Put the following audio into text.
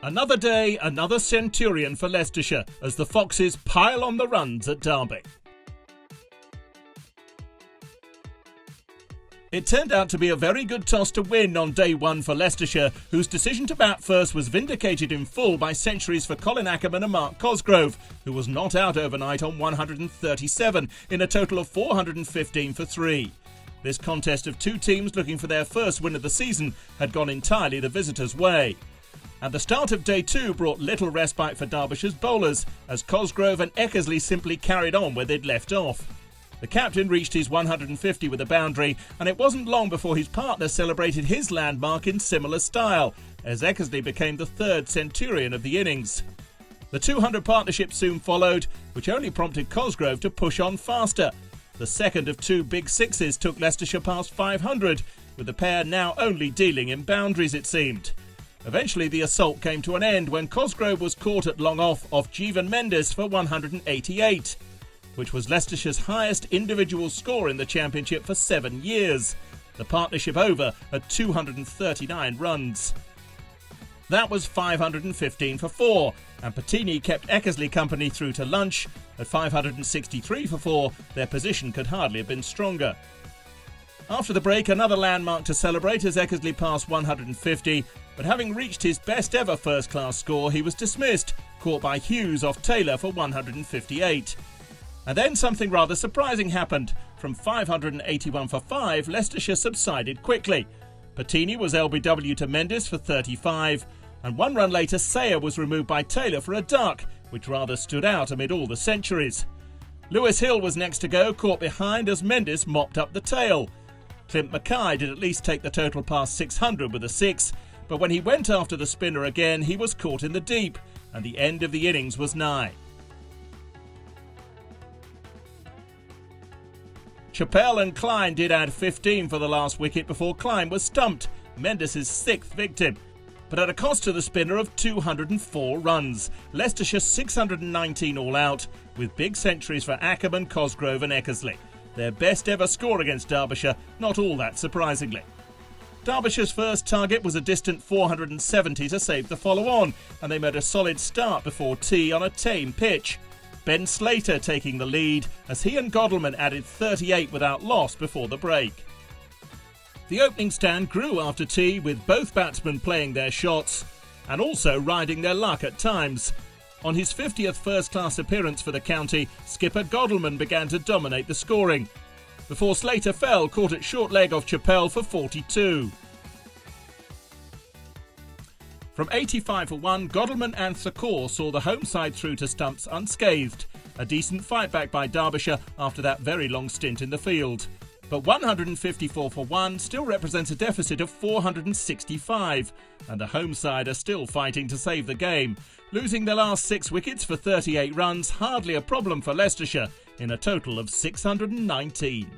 Another day, another centurion for Leicestershire as the Foxes pile on the runs at Derby. It turned out to be a very good toss to win on day one for Leicestershire, whose decision to bat first was vindicated in full by centuries for Colin Ackerman and Mark Cosgrove, who was not out overnight on 137 in a total of 415 for 3. This contest of two teams looking for their first win of the season had gone entirely the visitors' way. And the start of day two brought little respite for Derbyshire's bowlers, as Cosgrove and Eckersley simply carried on where they'd left off. The captain reached his 150 with a boundary, and it wasn't long before his partner celebrated his landmark in similar style, as Eckersley became the third centurion of the innings. The 200 partnership soon followed, which only prompted Cosgrove to push on faster. The second of two big sixes took Leicestershire past 500, with the pair now only dealing in boundaries, it seemed. Eventually the assault came to an end when Cosgrove was caught at long off Jeevan Mendes for 188. Which was Leicestershire's highest individual score in the Championship for 7 years. The partnership over at 239 runs. That was 515 for 4, and Patini kept Eckersley company through to lunch. At 563 for 4, their position could hardly have been stronger. After the break, another landmark to celebrate as Eckersley passed 150, but having reached his best ever first-class score, he was dismissed, caught by Hughes off Taylor for 158. And then something rather surprising happened. From 581 for 5, Leicestershire subsided quickly. Patini was LBW to Mendes for 35, and 1 run later Sayer was removed by Taylor for a duck, which rather stood out amid all the centuries. Lewis Hill was next to go, caught behind as Mendes mopped up the tail. Clint Mackay did at least take the total past 600 with a 6, but when he went after the spinner again, he was caught in the deep, and the end of the innings was nigh. Chappell and Klein did add 15 for the last wicket before Klein was stumped, Mendes' 6th victim. But at a cost to the spinner of 204 runs. Leicestershire 619 all out, with big centuries for Ackerman, Cosgrove and Eckersley. Their best ever score against Derbyshire, not all that surprisingly. Derbyshire's first target was a distant 470 to save the follow-on, and they made a solid start before tea on a tame pitch. Ben Slater taking the lead as he and Godalming added 38 without loss before the break. The opening stand grew after tea, with both batsmen playing their shots and also riding their luck at times. On his 50th first-class appearance for the county, skipper Godalming began to dominate the scoring, before Slater fell, caught at short leg off Chappell for 42. From 85 for 1, Godalming and Thakor saw the home side through to stumps unscathed. A decent fight back by Derbyshire after that very long stint in the field. But 154 for 1 still represents a deficit of 465, and the home side are still fighting to save the game. Losing their last 6 wickets for 38 runs, hardly a problem for Leicestershire in a total of 619.